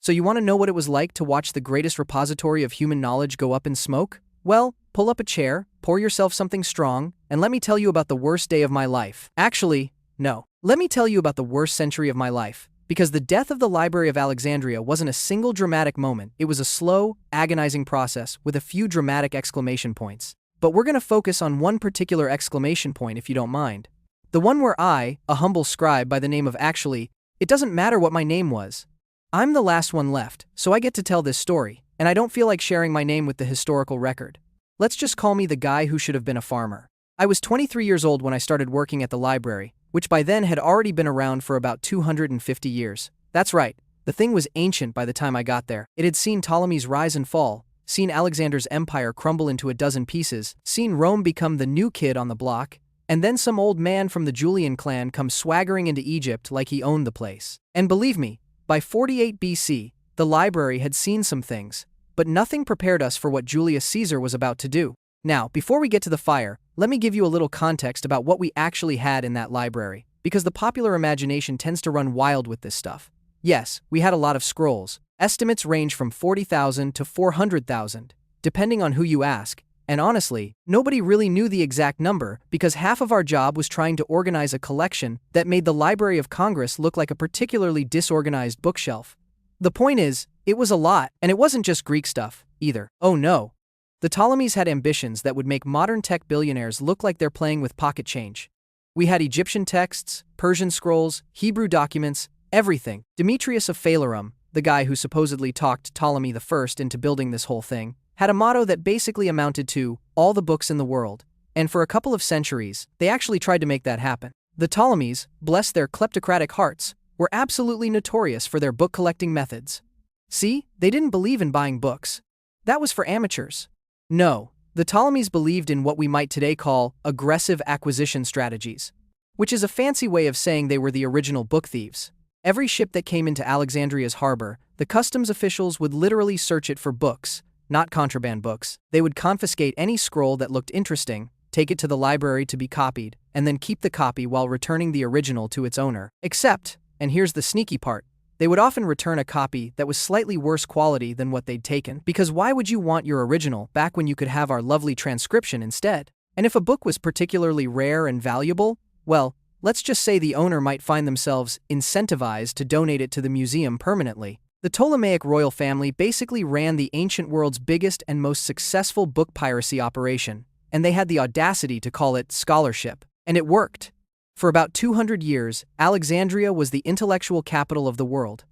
So you want to know what it was like to watch the greatest repository of human knowledge go up in smoke? Well, pull up a chair, pour yourself something strong, and let me tell you about the worst day of my life. Actually, no. Let me tell you about the worst century of my life. Because the death of the Library of Alexandria wasn't a single dramatic moment, it was a slow, agonizing process with a few dramatic exclamation points. But we're going to focus on one particular exclamation point if you don't mind. The one where I, a humble scribe by the name of Actually, it doesn't matter what my name was. I'm the last one left, so I get to tell this story, and I don't feel like sharing my name with the historical record. Let's just call me the guy who should have been a farmer. I was 23 years old when I started working at the library, which by then had already been around for about 250 years. That's right, the thing was ancient by the time I got there. It had seen Ptolemy's rise and fall, seen Alexander's empire crumble into a dozen pieces, seen Rome become the new kid on the block, and then some old man from the Julian clan come swaggering into Egypt like he owned the place. And believe me, by 48 BC, the library had seen some things, but nothing prepared us for what Julius Caesar was about to do. Now, before we get to the fire, let me give you a little context about what we actually had in that library, because the popular imagination tends to run wild with this stuff. Yes, we had a lot of scrolls. Estimates range from 40,000 to 400,000, depending on who you ask, and honestly, nobody really knew the exact number because half of our job was trying to organize a collection that made the Library of Congress look like a particularly disorganized bookshelf. The point is, it was a lot, and it wasn't just Greek stuff, either. Oh no. The Ptolemies had ambitions that would make modern tech billionaires look like they're playing with pocket change. We had Egyptian texts, Persian scrolls, Hebrew documents, everything. Demetrius of Phalerum, the guy who supposedly talked Ptolemy I into building this whole thing, had a motto that basically amounted to, all the books in the world. And for a couple of centuries, they actually tried to make that happen. The Ptolemies, bless their kleptocratic hearts, were absolutely notorious for their book-collecting methods. See, they didn't believe in buying books. That was for amateurs. No, the Ptolemies believed in what we might today call aggressive acquisition strategies, which is a fancy way of saying they were the original book thieves. Every ship that came into Alexandria's harbor, the customs officials would literally search it for books, not contraband books. They would confiscate any scroll that looked interesting, take it to the library to be copied, and then keep the copy while returning the original to its owner. Except, and here's the sneaky part, they would often return a copy that was slightly worse quality than what they'd taken, because why would you want your original back when you could have our lovely transcription instead? And if a book was particularly rare and valuable, well, let's just say the owner might find themselves incentivized to donate it to the museum permanently. The Ptolemaic royal family basically ran the ancient world's biggest and most successful book piracy operation, and they had the audacity to call it scholarship. And it worked. For about 200 years, Alexandria was the intellectual capital of the world.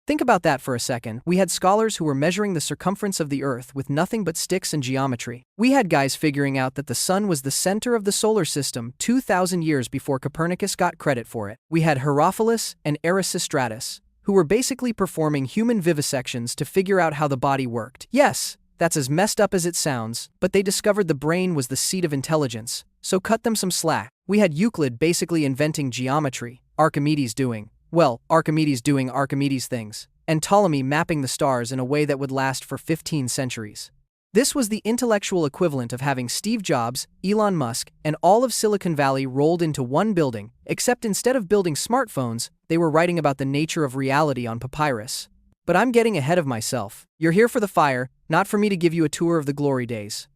Think about that for a second. We had scholars who were measuring the circumference of the Earth with nothing but sticks and geometry. We had guys figuring out that the sun was the center of the solar system 2,000 years before Copernicus got credit for it. We had Herophilus and Erasistratus, who were basically performing human vivisections to figure out how the body worked. Yes, that's as messed up as it sounds, but they discovered the brain was the seat of intelligence, so cut them some slack. We had Euclid basically inventing geometry, Archimedes doing Archimedes things, and Ptolemy mapping the stars in a way that would last for 15 centuries. This was the intellectual equivalent of having Steve Jobs, Elon Musk, and all of Silicon Valley rolled into one building, except instead of building smartphones, they were writing about the nature of reality on papyrus. But I'm getting ahead of myself. You're here for the fire, not for me to give you a tour of the glory days.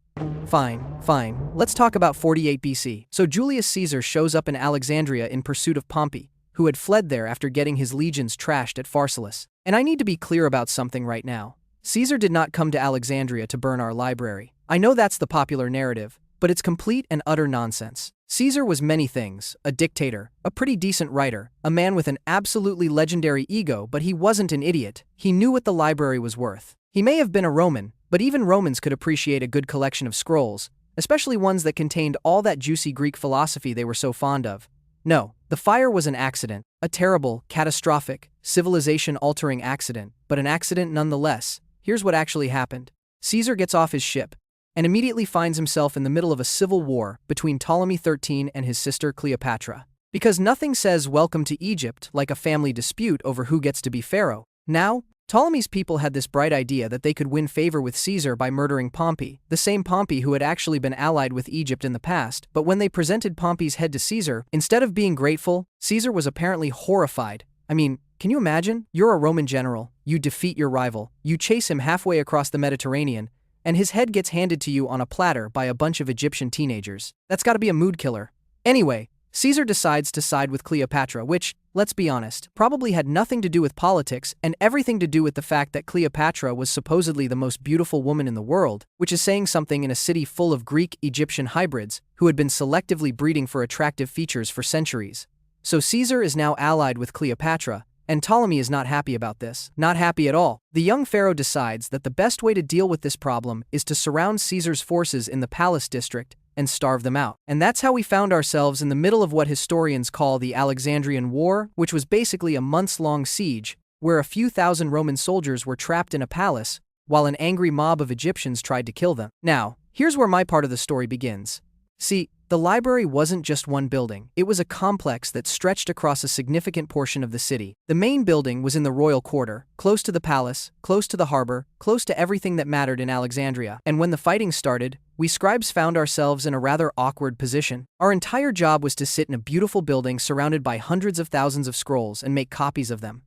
Fine. Let's talk about 48 BC. So Julius Caesar shows up in Alexandria in pursuit of Pompey, who had fled there after getting his legions trashed at Pharsalus. And I need to be clear about something right now. Caesar did not come to Alexandria to burn our library. I know that's the popular narrative, but it's complete and utter nonsense. Caesar was many things: a dictator, a pretty decent writer, a man with an absolutely legendary ego, but he wasn't an idiot. He knew what the library was worth. He may have been a Roman, but even Romans could appreciate a good collection of scrolls, especially ones that contained all that juicy Greek philosophy they were so fond of. No, the fire was an accident, a terrible, catastrophic, civilization-altering accident, but an accident nonetheless. Here's what actually happened. Caesar gets off his ship and immediately finds himself in the middle of a civil war between Ptolemy XIII and his sister Cleopatra. Because nothing says welcome to Egypt like a family dispute over who gets to be pharaoh. Now, Ptolemy's people had this bright idea that they could win favor with Caesar by murdering Pompey, the same Pompey who had actually been allied with Egypt in the past, but when they presented Pompey's head to Caesar, instead of being grateful, Caesar was apparently horrified. I mean, Can you imagine? You're a Roman general, you defeat your rival, you chase him halfway across the Mediterranean, and his head gets handed to you on a platter by a bunch of Egyptian teenagers. That's gotta be a mood killer. Anyway, Caesar decides to side with Cleopatra, which, let's be honest, probably had nothing to do with politics and everything to do with the fact that Cleopatra was supposedly the most beautiful woman in the world, which is saying something in a city full of Greek-Egyptian hybrids who had been selectively breeding for attractive features for centuries. So Caesar is now allied with Cleopatra, and Ptolemy is not happy about this. Not happy at all. The young pharaoh decides that the best way to deal with this problem is to surround Caesar's forces in the palace district and starve them out. And that's how we found ourselves in the middle of what historians call the Alexandrian War, which was basically a months-long siege, where a few thousand Roman soldiers were trapped in a palace, while an angry mob of Egyptians tried to kill them. Now, here's where my part of the story begins. See, the library wasn't just one building, it was a complex that stretched across a significant portion of the city. The main building was in the royal quarter, close to the palace, close to the harbor, close to everything that mattered in Alexandria. And when the fighting started, we scribes found ourselves in a rather awkward position. Our entire job was to sit in a beautiful building surrounded by hundreds of thousands of scrolls and make copies of them.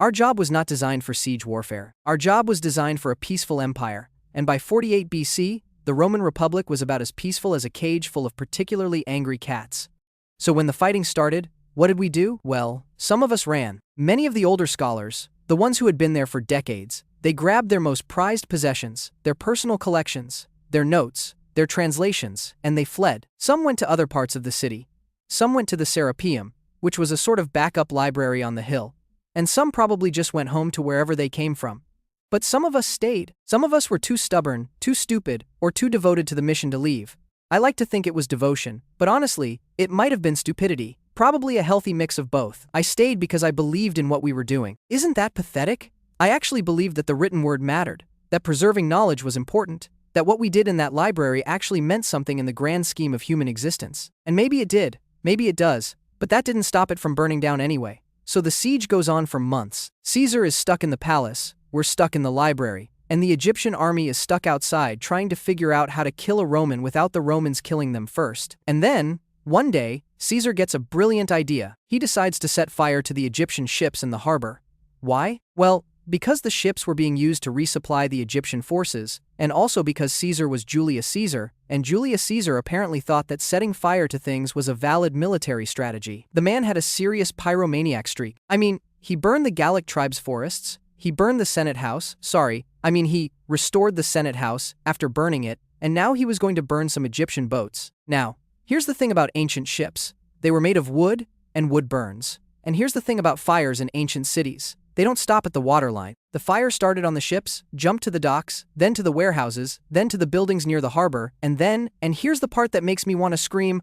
Our job was not designed for siege warfare. Our job was designed for a peaceful empire, and by 48 BC, the Roman Republic was about as peaceful as a cage full of particularly angry cats. So when the fighting started, what did we do? Well, some of us ran. Many of the older scholars, the ones who had been there for decades, they grabbed their most prized possessions, their personal collections, their notes, their translations, and they fled. Some went to other parts of the city. Some went to the Serapeum, which was a sort of backup library on the hill. And some probably just went home to wherever they came from. But some of us stayed. Some of us were too stubborn, too stupid, or too devoted to the mission to leave. I like to think it was devotion, but honestly, it might have been stupidity. Probably a healthy mix of both. I stayed because I believed in what we were doing. Isn't that pathetic? I actually believed that the written word mattered, that preserving knowledge was important, that what we did in that library actually meant something in the grand scheme of human existence. And maybe it did, maybe it does, but that didn't stop it from burning down anyway. So the siege goes on for months. Caesar is stuck in the palace, we're stuck in the library, and the Egyptian army is stuck outside trying to figure out how to kill a Roman without the Romans killing them first. And then, one day, Caesar gets a brilliant idea. He decides to set fire to the Egyptian ships in the harbor. Why? Well, because the ships were being used to resupply the Egyptian forces, and also because Caesar was Julius Caesar, and Julius Caesar apparently thought that setting fire to things was a valid military strategy. The man had a serious pyromaniac streak. I mean, he burned the Gallic tribe's forests, he burned the Senate House, he restored the Senate House after burning it, and now he was going to burn some Egyptian boats. Now, here's the thing about ancient ships. They were made of wood, and wood burns. And here's the thing about fires in ancient cities. They don't stop at the waterline. The fire started on the ships, jumped to the docks, then to the warehouses, then to the buildings near the harbor, and here's the part that makes me want to scream,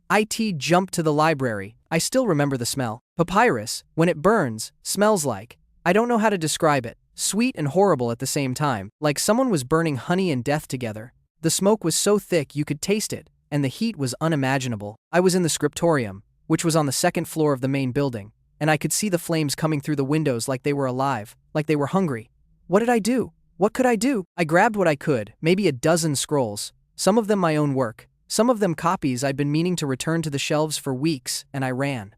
jumped to the library. I still remember the smell. Papyrus, when it burns, smells like, I don't know how to describe it. Sweet and horrible at the same time, like someone was burning honey and death together. The smoke was so thick you could taste it, and the heat was unimaginable. I was in the scriptorium, which was on the second floor of the main building, and I could see the flames coming through the windows like they were alive, like they were hungry. What did I do? What could I do? I grabbed what I could, maybe a dozen scrolls, some of them my own work, some of them copies I'd been meaning to return to the shelves for weeks, and I ran.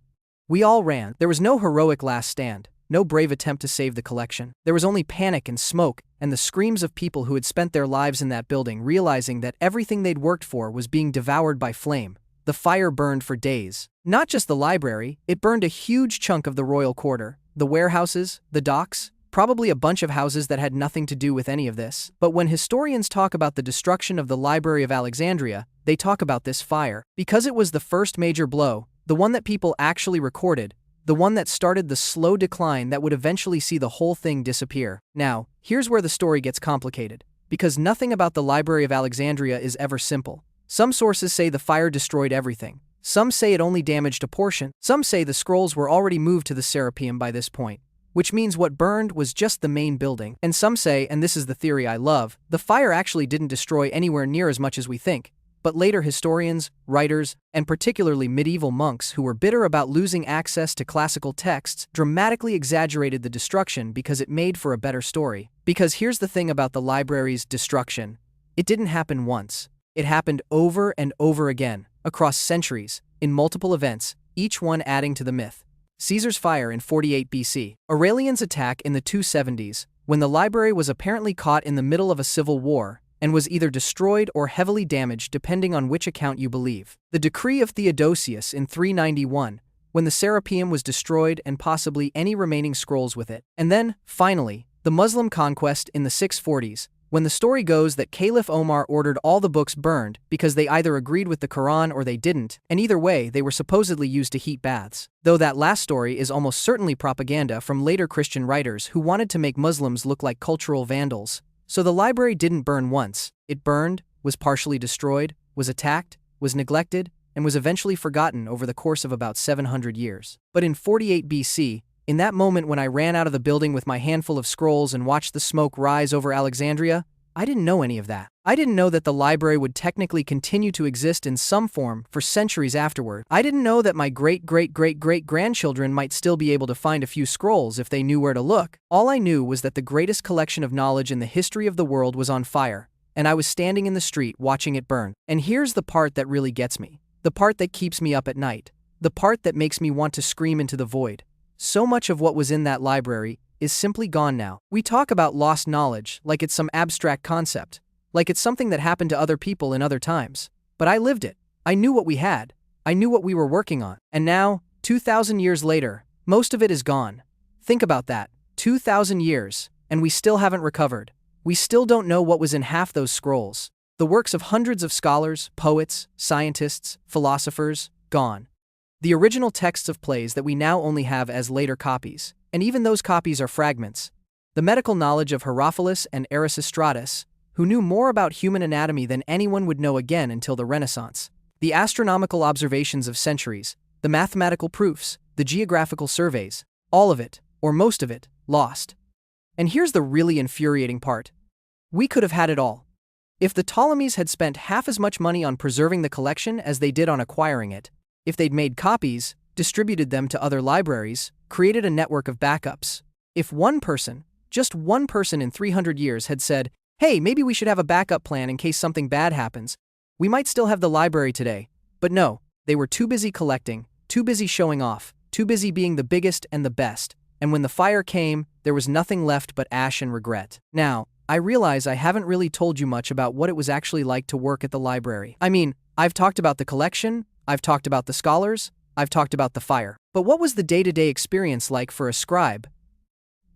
We all ran. There was no heroic last stand. No brave attempt to save the collection. There was only panic and smoke, and the screams of people who had spent their lives in that building realizing that everything they'd worked for was being devoured by flame. The fire burned for days. Not just the library, it burned a huge chunk of the royal quarter, the warehouses, the docks, probably a bunch of houses that had nothing to do with any of this. But when historians talk about the destruction of the Library of Alexandria, they talk about this fire. Because it was the first major blow, the one that people actually recorded, the one that started the slow decline that would eventually see the whole thing disappear. Now, here's where the story gets complicated, because nothing about the Library of Alexandria is ever simple. Some sources say the fire destroyed everything. Some say it only damaged a portion. Some say the scrolls were already moved to the Serapeum by this point, which means what burned was just the main building. And some say, and this is the theory I love, the fire actually didn't destroy anywhere near as much as we think. But later historians, writers, and particularly medieval monks who were bitter about losing access to classical texts dramatically exaggerated the destruction because it made for a better story. Because here's the thing about the library's destruction. It didn't happen once. It happened over and over again, across centuries, in multiple events, each one adding to the myth. Caesar's fire in 48 BC. Aurelian's attack in the 270s, when the library was apparently caught in the middle of a civil war, and was either destroyed or heavily damaged depending on which account you believe. The decree of Theodosius in 391, when the Serapeum was destroyed and possibly any remaining scrolls with it. And then, finally, the Muslim conquest in the 640s, when the story goes that Caliph Omar ordered all the books burned because they either agreed with the Quran or they didn't, and either way they were supposedly used to heat baths. Though that last story is almost certainly propaganda from later Christian writers who wanted to make Muslims look like cultural vandals. So the library didn't burn once, it burned, was partially destroyed, was attacked, was neglected, and was eventually forgotten over the course of about 700 years. But in 48 BC, in that moment when I ran out of the building with my handful of scrolls and watched the smoke rise over Alexandria, I didn't know any of that. I didn't know that the library would technically continue to exist in some form for centuries afterward. I didn't know that my great-great-great-great-grandchildren might still be able to find a few scrolls if they knew where to look. All I knew was that the greatest collection of knowledge in the history of the world was on fire, and I was standing in the street watching it burn. And here's the part that really gets me. The part that keeps me up at night. The part that makes me want to scream into the void. So much of what was in that library is simply gone now. We talk about lost knowledge like it's some abstract concept, like it's something that happened to other people in other times. But I lived it. I knew what we had. I knew what we were working on. And now, 2,000 years later, most of it is gone. Think about that. 2,000 years, and we still haven't recovered. We still don't know what was in half those scrolls. The works of hundreds of scholars, poets, scientists, philosophers, gone. The original texts of plays that we now only have as later copies, and even those copies are fragments. The medical knowledge of Herophilus and Erasistratus, who knew more about human anatomy than anyone would know again until the Renaissance. The astronomical observations of centuries, the mathematical proofs, the geographical surveys, all of it, or most of it, lost. And here's the really infuriating part. We could have had it all. If the Ptolemies had spent half as much money on preserving the collection as they did on acquiring it, if they'd made copies, distributed them to other libraries, created a network of backups. If one person, just one person in 300 years had said, hey, maybe we should have a backup plan in case something bad happens, we might still have the library today. But no, they were too busy collecting, too busy showing off, too busy being the biggest and the best, and when the fire came, there was nothing left but ash and regret. Now, I realize I haven't really told you much about what it was actually like to work at the library. I mean, I've talked about the collection, I've talked about the scholars, I've talked about the fire. But what was the day-to-day experience like for a scribe?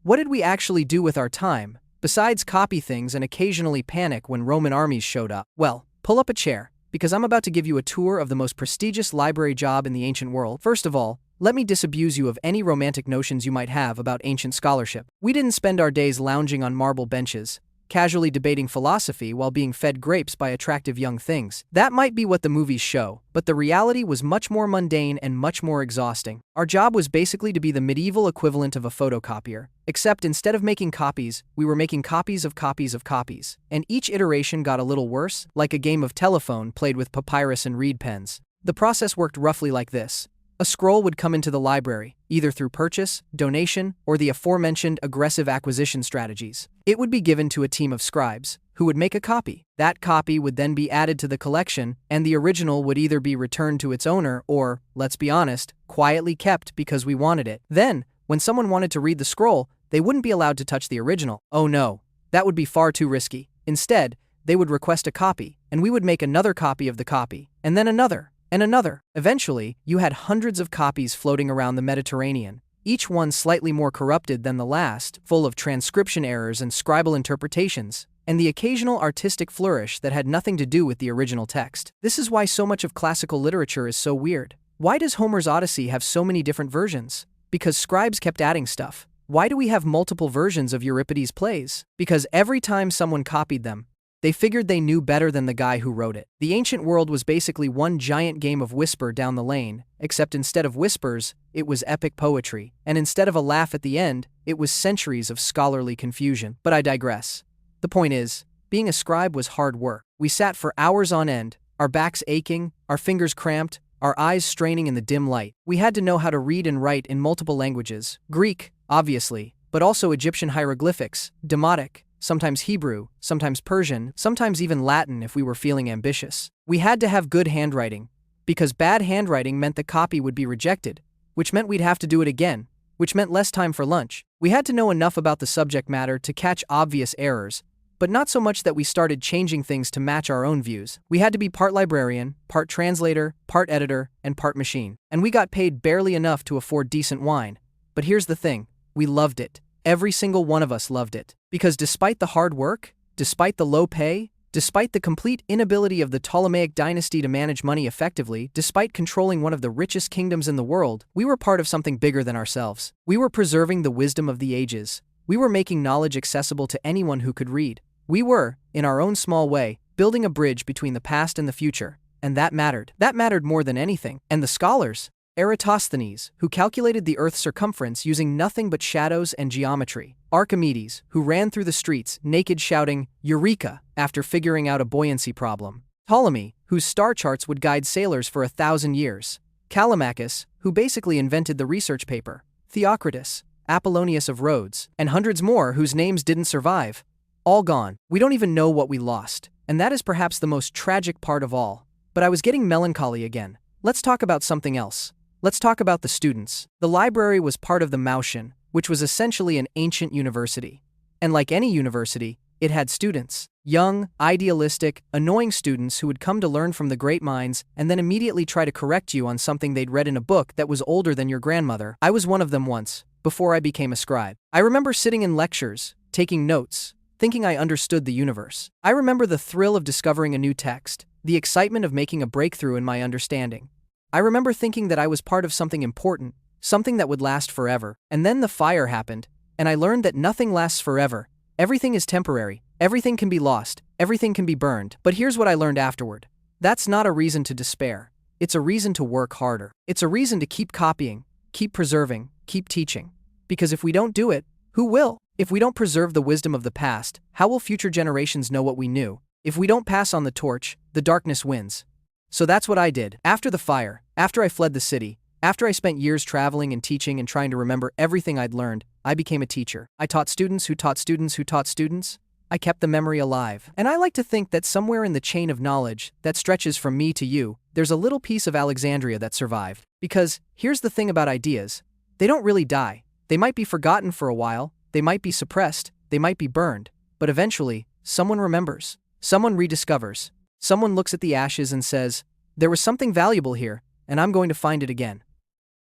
What did we actually do with our time, besides copy things and occasionally panic when Roman armies showed up? Well, pull up a chair, because I'm about to give you a tour of the most prestigious library job in the ancient world. First of all, let me disabuse you of any romantic notions you might have about ancient scholarship. We didn't spend our days lounging on marble benches, casually debating philosophy while being fed grapes by attractive young things. That might be what the movies show, but the reality was much more mundane and much more exhausting. Our job was basically to be the medieval equivalent of a photocopier, except instead of making copies, we were making copies of copies of copies. And each iteration got a little worse, like a game of telephone played with papyrus and reed pens. The process worked roughly like this. A scroll would come into the library, either through purchase, donation, or the aforementioned aggressive acquisition strategies. It would be given to a team of scribes, who would make a copy. That copy would then be added to the collection, and the original would either be returned to its owner or, let's be honest, quietly kept because we wanted it. Then, when someone wanted to read the scroll, they wouldn't be allowed to touch the original. Oh no, that would be far too risky. Instead, they would request a copy, and we would make another copy of the copy, and then another. And another. Eventually, you had hundreds of copies floating around the Mediterranean, each one slightly more corrupted than the last, full of transcription errors and scribal interpretations, and the occasional artistic flourish that had nothing to do with the original text. This is why so much of classical literature is so weird. Why does Homer's Odyssey have so many different versions? Because scribes kept adding stuff. Why do we have multiple versions of Euripides' plays? Because every time someone copied them, they figured they knew better than the guy who wrote it. The ancient world was basically one giant game of whisper down the lane, except instead of whispers, it was epic poetry, and instead of a laugh at the end, it was centuries of scholarly confusion. But I digress. The point is, being a scribe was hard work. We sat for hours on end, our backs aching, our fingers cramped, our eyes straining in the dim light. We had to know how to read and write in multiple languages, Greek, obviously, but also Egyptian hieroglyphics, Demotic, sometimes Hebrew, sometimes Persian, sometimes even Latin if we were feeling ambitious. We had to have good handwriting, because bad handwriting meant the copy would be rejected, which meant we'd have to do it again, which meant less time for lunch. We had to know enough about the subject matter to catch obvious errors, but not so much that we started changing things to match our own views. We had to be part librarian, part translator, part editor, and part machine. And we got paid barely enough to afford decent wine. But here's the thing, we loved it. Every single one of us loved it. Because despite the hard work, despite the low pay, despite the complete inability of the Ptolemaic dynasty to manage money effectively, despite controlling one of the richest kingdoms in the world, we were part of something bigger than ourselves. We were preserving the wisdom of the ages. We were making knowledge accessible to anyone who could read. We were, in our own small way, building a bridge between the past and the future, and that mattered. That mattered more than anything. And the scholars, Eratosthenes, who calculated the Earth's circumference using nothing but shadows and geometry. Archimedes, who ran through the streets naked shouting, "Eureka!" after figuring out a buoyancy problem. Ptolemy, whose star charts would guide sailors for 1,000 years. Callimachus, who basically invented the research paper. Theocritus, Apollonius of Rhodes, and hundreds more whose names didn't survive. All gone. We don't even know what we lost, and that is perhaps the most tragic part of all. But I was getting melancholy again. Let's talk about something else. Let's talk about the students. The library was part of the Maution, which was essentially an ancient university. And like any university, it had students. Young, idealistic, annoying students who would come to learn from the great minds and then immediately try to correct you on something they'd read in a book that was older than your grandmother. I was one of them once, before I became a scribe. I remember sitting in lectures, taking notes, thinking I understood the universe. I remember the thrill of discovering a new text, the excitement of making a breakthrough in my understanding. I remember thinking that I was part of something important, something that would last forever. And then the fire happened, and I learned that nothing lasts forever. Everything is temporary, everything can be lost, everything can be burned. But here's what I learned afterward. That's not a reason to despair. It's a reason to work harder. It's a reason to keep copying, keep preserving, keep teaching. Because if we don't do it, who will? If we don't preserve the wisdom of the past, how will future generations know what we knew? If we don't pass on the torch, the darkness wins. So that's what I did. After the fire, after I fled the city, after I spent years traveling and teaching and trying to remember everything I'd learned, I became a teacher. I taught students who taught students who taught students. I kept the memory alive. And I like to think that somewhere in the chain of knowledge that stretches from me to you, there's a little piece of Alexandria that survived. Because here's the thing about ideas. They don't really die. They might be forgotten for a while, they might be suppressed, they might be burned, but eventually, someone remembers, someone rediscovers, someone looks at the ashes and says, there was something valuable here, and I'm going to find it again.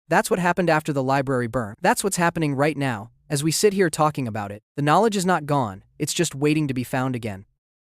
That's what happened after the library burned. That's what's happening right now, as we sit here talking about it. The knowledge is not gone, it's just waiting to be found again.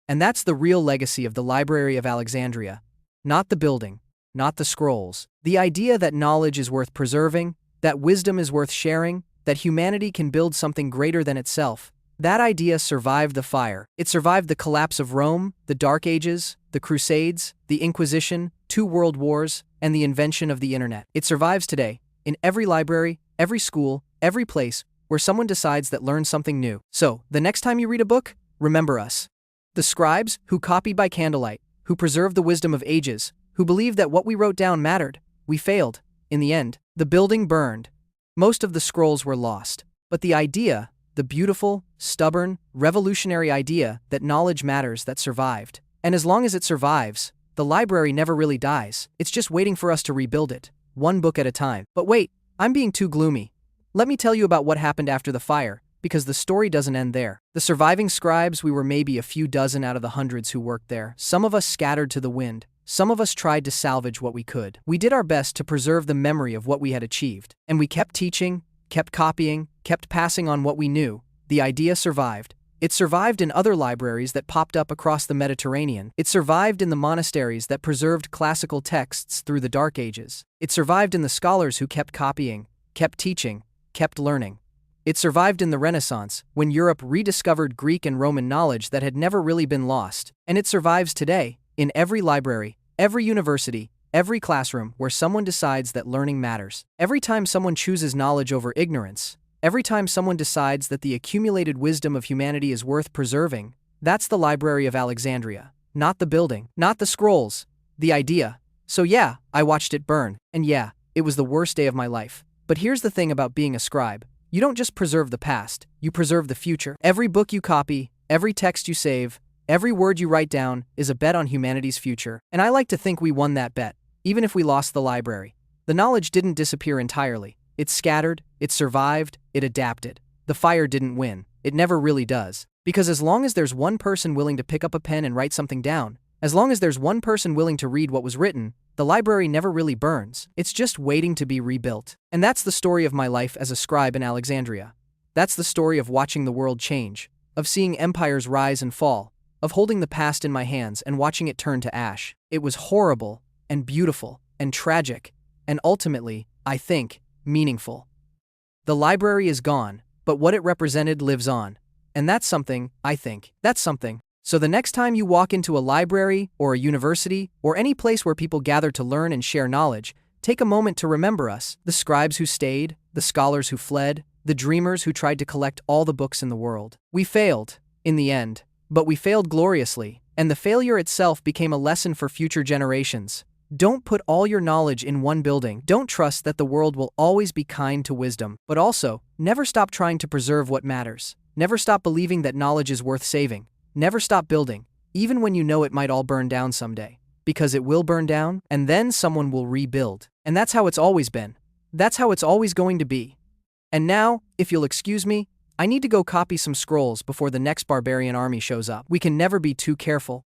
And that's the real legacy of the Library of Alexandria. Not the building, not the scrolls. The idea that knowledge is worth preserving, that wisdom is worth sharing, that humanity can build something greater than itself. That idea survived the fire. It survived the collapse of Rome, the Dark Ages, the Crusades, the Inquisition, 2 world wars, and the invention of the internet. It survives today, in every library, every school, every place where someone decides that learns something new. So, the next time you read a book, remember us. The scribes who copied by candlelight, who preserved the wisdom of ages, who believed that what we wrote down mattered. We failed. In the end, the building burned. Most of the scrolls were lost. But the idea, the beautiful, stubborn, revolutionary idea that knowledge matters, that survived. And as long as it survives, the library never really dies. It's just waiting for us to rebuild it, one book at a time. But wait, I'm being too gloomy. Let me tell you about what happened after the fire, because the story doesn't end there. The surviving scribes, we were maybe a few dozen out of the hundreds who worked there. Some of us scattered to the wind. Some of us tried to salvage what we could. We did our best to preserve the memory of what we had achieved. And we kept teaching, kept copying, kept passing on what we knew. The idea survived. It survived in other libraries that popped up across the Mediterranean. It survived in the monasteries that preserved classical texts through the Dark Ages. It survived in the scholars who kept copying, kept teaching, kept learning. It survived in the Renaissance, when Europe rediscovered Greek and Roman knowledge that had never really been lost. And it survives today, in every library, every university, every classroom where someone decides that learning matters. Every time someone chooses knowledge over ignorance, every time someone decides that the accumulated wisdom of humanity is worth preserving, that's the Library of Alexandria. Not the building, not the scrolls, the idea. So yeah, I watched it burn, and yeah, it was the worst day of my life. But here's the thing about being a scribe. You don't just preserve the past, you preserve the future. Every book you copy, every text you save, every word you write down is a bet on humanity's future. And I like to think we won that bet, even if we lost the library. The knowledge didn't disappear entirely. It scattered, it survived, it adapted. The fire didn't win. It never really does. Because as long as there's one person willing to pick up a pen and write something down, as long as there's one person willing to read what was written, the library never really burns. It's just waiting to be rebuilt. And that's the story of my life as a scribe in Alexandria. That's the story of watching the world change, of seeing empires rise and fall, of holding the past in my hands and watching it turn to ash. It was horrible, and beautiful, and tragic, and ultimately, I think, meaningful. The library is gone, but what it represented lives on. And that's something, I think. That's something. So the next time you walk into a library, or a university, or any place where people gather to learn and share knowledge, take a moment to remember us, the scribes who stayed, the scholars who fled, the dreamers who tried to collect all the books in the world. We failed, in the end, but we failed gloriously, and the failure itself became a lesson for future generations. Don't put all your knowledge in one building. Don't trust that the world will always be kind to wisdom, but also, never stop trying to preserve what matters. Never stop believing that knowledge is worth saving. Never stop building, even when you know it might all burn down someday. Because it will burn down, and then someone will rebuild. And that's how it's always been. That's how it's always going to be. And now, if you'll excuse me, I need to go copy some scrolls before the next barbarian army shows up. We can never be too careful.